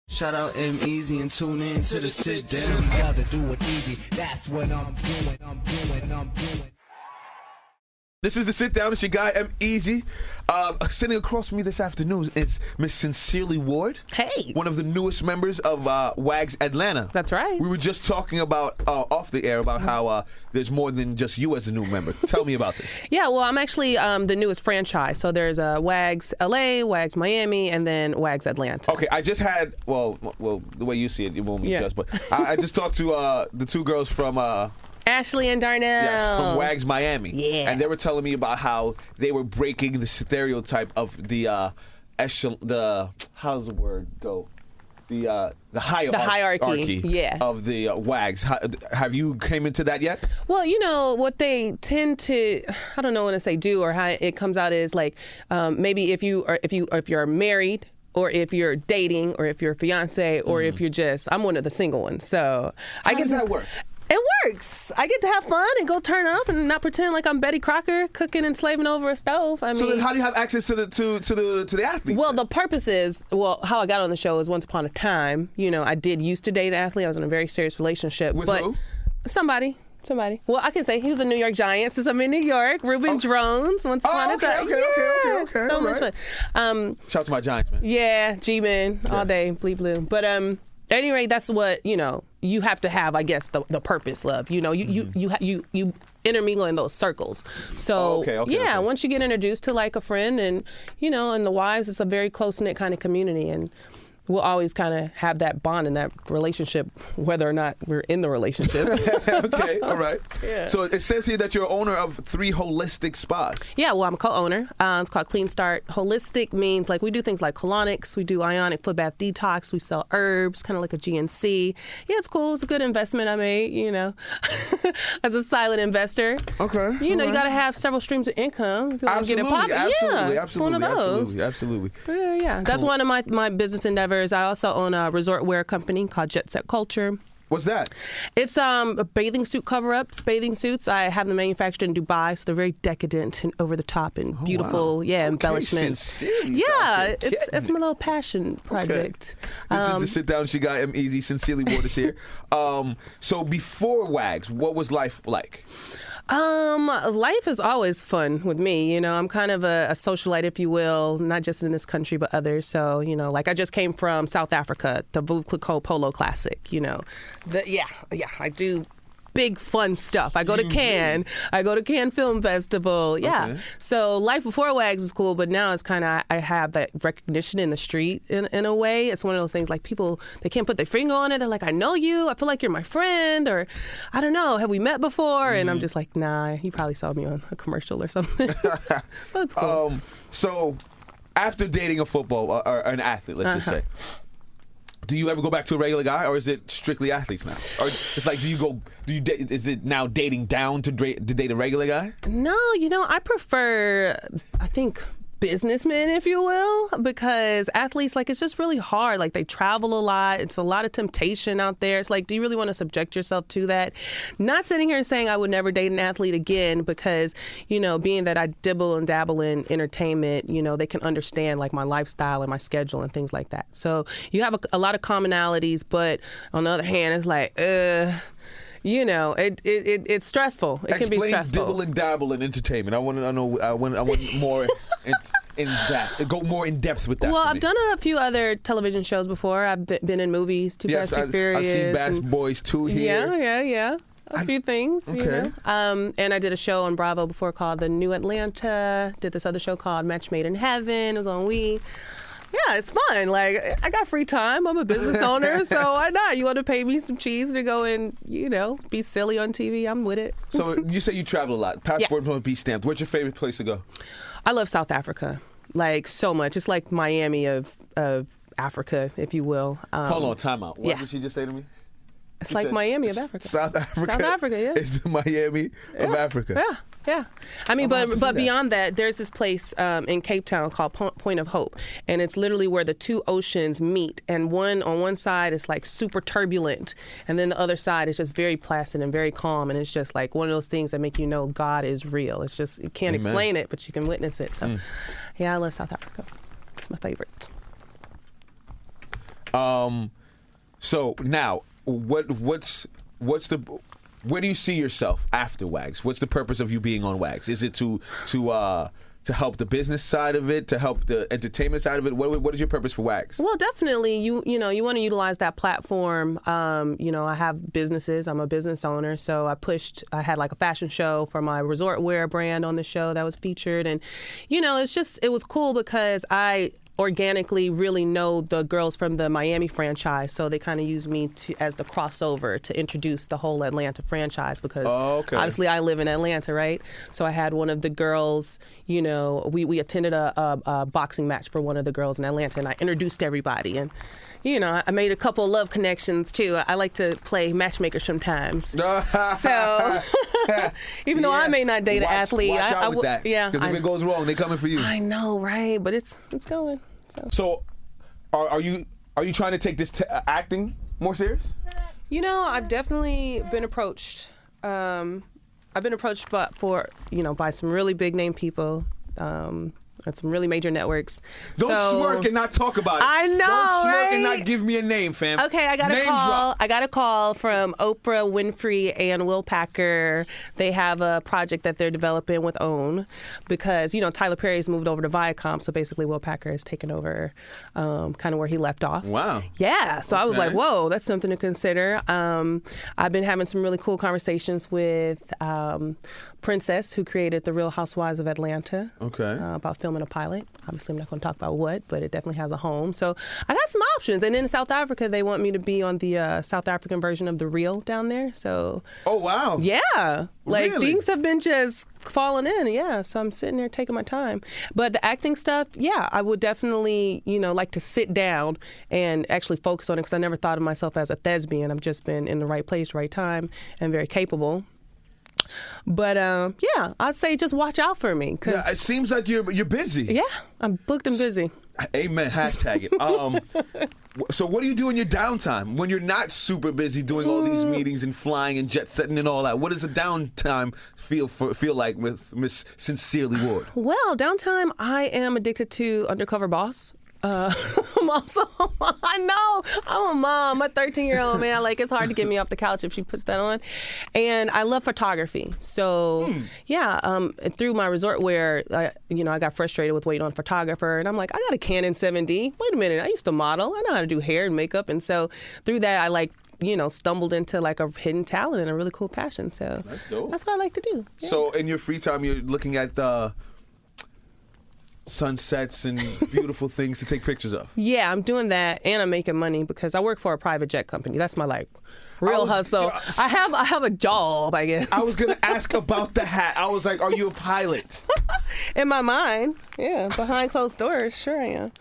Shout out EmEz and tune in to the sit down. Doesn't do it easy. That's what I'm doing. This is the sit down. It's your guy EmEz. Sitting across from me this afternoon is Miss Sincerely Ward. Hey. One of the newest members of WAGS Atlanta. That's right. We were just talking about off the air about how there's more than just you as a new member. Tell me about this. Yeah, well, I'm actually the newest franchise. So there's WAGS LA, WAGS Miami, and then WAGS Atlanta. Okay, I just had, well, the way you see it, you won't be just, but I just talked to the two girls from Ashley and Darnell. Yes, from WAGS Miami. Yeah. And they were telling me about how they were breaking the stereotype of the how's the word go? The hierarchy. Yeah. Of the WAGS. Have you came into that yet? Well, you know what they tend to, I don't know what to say, do or how it comes out is like maybe if you're married, or if you're dating, or if you're a fiance, or if you're just, I'm one of the single ones. So how does that work? It works. I get to have fun and go turn up and not pretend like I'm Betty Crocker cooking and slaving over a stove. So then how do you have access to the athletes? Well, the purpose is, how I got on the show is once upon a time, I did used to date an athlete. I was in a very serious relationship. With but who? Somebody. Well, I can say he was a New York Giant since I'm in New York. Ruben Drones, once upon a time. Okay. So much fun. Shout out to my Giants, man. Yeah, G-Men, all day, bleed blue. But at any rate, that's what, you have to have, I guess, the purpose, love. You intermingle in those circles. So, once you get introduced to like a friend and, and the wives, it's a very close-knit kind of community. And we'll always kind of have that bond and that relationship, whether or not we're in the relationship. Okay, all right. Yeah. So it says here that you're owner of 3 holistic spas. Yeah, well, I'm a co-owner. It's called Clean Start. Holistic means like we do things like colonics, we do ionic foot bath detox, we sell herbs, kind of like a GNC. Yeah, it's cool. It's a good investment I made, as a silent investor. Okay. You got to have several streams of income if you want to get it popping. Absolutely. It's one of those. Absolutely. Yeah. That's one of my business endeavors. I also own a resort wear company called Jet Set Culture. What's that? It's bathing suit cover-ups, bathing suits. I have them manufactured in Dubai, so they're very decadent and over-the-top and beautiful. Wow. Yeah, embellishments. Sincerely, it's my little passion project. Okay. This is the sit down. She got EmEz. Sincerely Ward is here. So before WAGS, what was life like? Life is always fun with me. I'm kind of a socialite, if you will, not just in this country, but others. So, like I just came from South Africa, the Veuve Clicquot Polo Classic, I do big fun stuff. I go to Cannes. I go to Cannes Film Festival. Yeah. Okay. So life before WAGS was cool, but now it's kind of, I have that recognition in the street in a way. It's one of those things like people, they can't put their finger on it. They're like, I know you. I feel like you're my friend, or I don't know. Have we met before? And I'm just like, nah, you probably saw me on a commercial or something. So it's cool. So after dating a football or an athlete, let's just say, do you ever go back to a regular guy, or is it strictly athletes now? Or it's like, is it now dating down to date a regular guy? No, I prefer, I think, businessmen, if you will, because athletes, like, it's just really hard. Like, they travel a lot. It's a lot of temptation out there. It's like, do you really want to subject yourself to that? Not sitting here and saying I would never date an athlete again because, being that I dibble and dabble in entertainment, they can understand, like, my lifestyle and my schedule and things like that. So you have a lot of commonalities, but on the other hand, it's like, it's stressful. It can be stressful. Explain dibble and dabble in entertainment. I want more in that. Go more in depth with that. Well, I've done a few other television shows before. I've been in movies, Fast and Furious. I've seen Bad Boys 2 here. Yeah. A few things, okay. And I did a show on Bravo before called The New Atlanta. Did this other show called Match Made in Heaven. It was on We. Yeah, it's fun. Like, I got free time. I'm a business owner, so why not? You want to pay me some cheese to go and, be silly on TV? I'm with it. So you say you travel a lot. Passport must be stamped. Where's your favorite place to go? I love South Africa, like, so much. It's like Miami of Africa, if you will. Hold on, time out. What did she just say to me? It's like Miami of Africa. South Africa. South Africa, yeah. It's the Miami of Africa. Yeah. I mean, but beyond that, there's this place in Cape Town called Point of Hope, and it's literally where the two oceans meet. And on one side is like super turbulent, and then the other side is just very placid and very calm. And it's just like one of those things that make you know God is real. It's just, you can't explain it, but you can witness it. So, yeah, I love South Africa. It's my favorite. So now, what's the where do you see yourself after WAGS? What's the purpose of you being on WAGS? Is it to help the business side of it, to help the entertainment side of it? What is your purpose for WAGS? Well, definitely, you want to utilize that platform. I have businesses. I'm a business owner, so I had like a fashion show for my resort wear brand on the show that was featured, and it was cool because I organically really know the girls from the Miami franchise, so they kind of use me as the crossover to introduce the whole Atlanta franchise because obviously I live in Atlanta, right? So I had one of the girls, we attended a boxing match for one of the girls in Atlanta, and I introduced everybody, and I made a couple of love connections too. I like to play matchmaker sometimes. So even though I may not date an athlete, watch out with that. Yeah, because if it goes wrong, they're coming for you. I know, right? But it's going. So, are you trying to take this acting more serious? I've definitely been approached. I've been approached by some really big name people. At some really major networks. Don't smirk and not talk about it. I know, Don't smirk right? and not give me a name, fam. Okay, I got a call from Oprah Winfrey and Will Packer. They have a project that they're developing with OWN because, Tyler Perry's moved over to Viacom, so basically Will Packer has taken over kind of where he left off. Wow. Yeah, so I was like, whoa, that's something to consider. I've been having some really cool conversations with Princess, who created The Real Housewives of Atlanta. Okay. About filming a pilot. Obviously, I'm not going to talk about what, but it definitely has a home. So I got some options. And then in South Africa, they want me to be on the South African version of The Real down there. So. Oh, wow. Yeah. Like, really? Things have been just falling in. Yeah. So I'm sitting there taking my time. But the acting stuff, yeah, I would definitely, like to sit down and actually focus on it because I never thought of myself as a thespian. I've just been in the right place, right time, and very capable. But yeah, I'd say just watch out for me. It seems like you're busy. Yeah, I'm booked and busy. Amen. Hashtag it. So what do you do in your downtime when you're not super busy doing all these meetings and flying and jet setting and all that? What does the downtime feel like with Miss Sincerely Ward? Well, downtime, I am addicted to Undercover Boss. I'm also, I know, I'm a mom. My 13-year-old, man, like, it's hard to get me off the couch if she puts that on. And I love photography. So, yeah, through my resort wear, I got frustrated with waiting on a photographer. And I'm like, I got a Canon 7D. Wait a minute, I used to model. I know how to do hair and makeup. And so through that, I stumbled into like a hidden talent and a really cool passion. So that's dope. That's what I like to do. Yeah. So in your free time, you're looking at sunsets and beautiful things to take pictures of. Yeah, I'm doing that, and I'm making money because I work for a private jet company. That's my real hustle. I have a job, I guess. I was gonna ask about the hat. I was like, are you a pilot? In my mind, yeah. Behind closed doors, sure I am.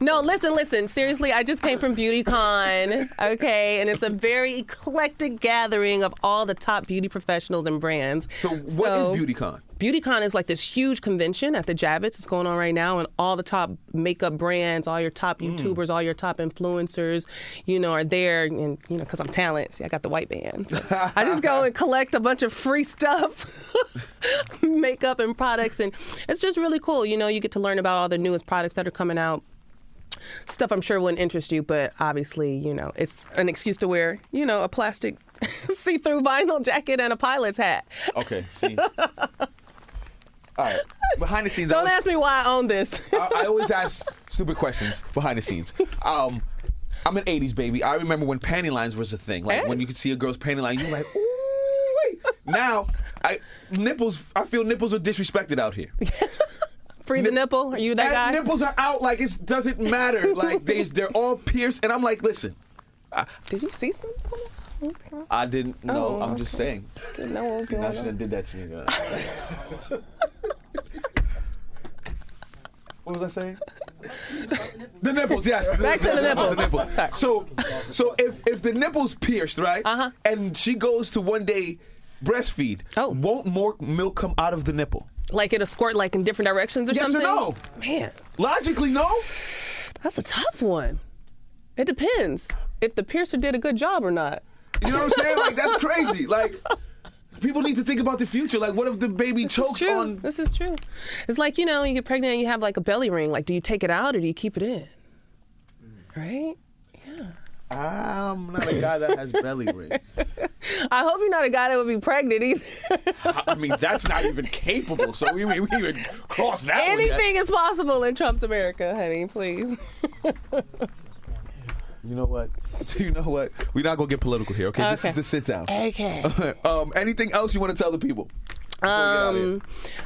No, listen. Seriously, I just came from BeautyCon, okay? And it's a very eclectic gathering of all the top beauty professionals and brands. So what is BeautyCon? BeautyCon is like this huge convention at the Javits. It's going on right now, and all the top makeup brands, all your top YouTubers, all your top influencers, are there. And, because I'm talented, see, I got the white band. So I just go and collect a bunch of free stuff, makeup and products, and it's just really cool. You get to learn about all the newest products that are coming out. Stuff I'm sure wouldn't interest you, but obviously, it's an excuse to wear, a plastic see-through vinyl jacket and a pilot's hat. Okay, see. All right, behind the scenes. Don't ask me why I own this. I always ask stupid questions behind the scenes. I'm an 80s baby. I remember when panty lines was a thing. Like when you could see a girl's panty line, you're like, ooh, wait. Now, I feel nipples are disrespected out here. Free the nipple? Are you that guy? Nipples are out like it doesn't matter. Like they're all pierced, and I'm like, listen. Did you see something? I didn't know. I'm just saying. Didn't know what was going on. Now she done did that to me. What was I saying? The nipples, yes. Back to the nipples. Sorry. So if the nipples pierced, right? And she goes to one day breastfeed, won't more milk come out of the nipple? Like it'll squirt like in different directions or something? Yes or no? Man. Logically, no. That's a tough one. It depends if the piercer did a good job or not. You know what I'm saying? Like, that's crazy. Like, people need to think about the future. Like, what if the baby chokes on? This is true. It's like, you get pregnant and you have like a belly ring. Like, do you take it out or do you keep it in? Right? Yeah. I'm not a guy that has belly rings. I hope you're not a guy that would be pregnant either. I mean, that's not even capable. So we even cross that one yet. Anything is possible in Trump's America, honey. Please. You know what? We're not gonna get political here, okay? This is the sit down. Okay. Anything else you want to tell the people?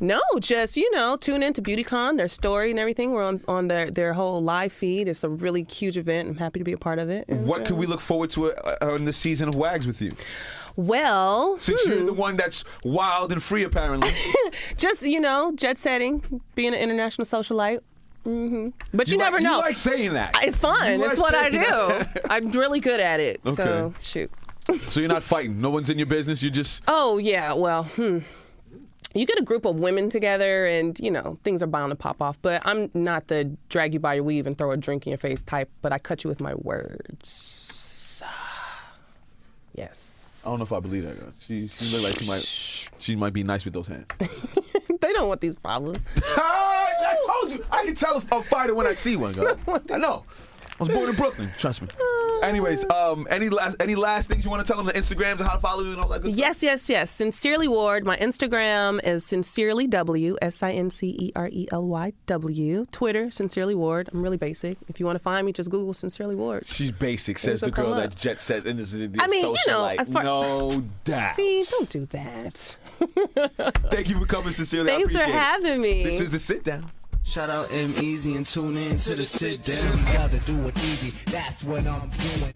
No, just tune in to BeautyCon, their story and everything. We're on their whole live feed. It's a really huge event. I'm happy to be a part of it. And, what can we look forward to in this season of WAGs with you? Well, since you're the one that's wild and free, apparently. Just jet setting, being an international socialite. Mm-hmm. But you never know. You like saying that. It's fun. It's what I do. I'm really good at it. Okay. So shoot. So you're not fighting. No one's in your business. You just. Oh yeah. Well. You get a group of women together and, things are bound to pop off. But I'm not the drag you by your weave and throw a drink in your face type, but I cut you with my words. Yes. I don't know if I believe that girl. She look like she might be nice with those hands. They don't want these problems. I told you. I can tell a fighter when I see one, girl. I know. I was born in Brooklyn. Trust me. Anyways, any last things you want to tell them? The Instagrams and how to follow you and all that good stuff? Yes. Sincerely Ward. My Instagram is Sincerely W, SINCERELYW. Twitter, Sincerely Ward. I'm really basic. If you want to find me, just Google Sincerely Ward. She's basic, says the girl that jet set and is socialite. No doubt. See, don't do that. Thank you for coming, Sincerely. Thanks for having me. This is the sit down. Shout out EmEz and tune in to the sit down. Doesn't do it easy. That's what I'm doing.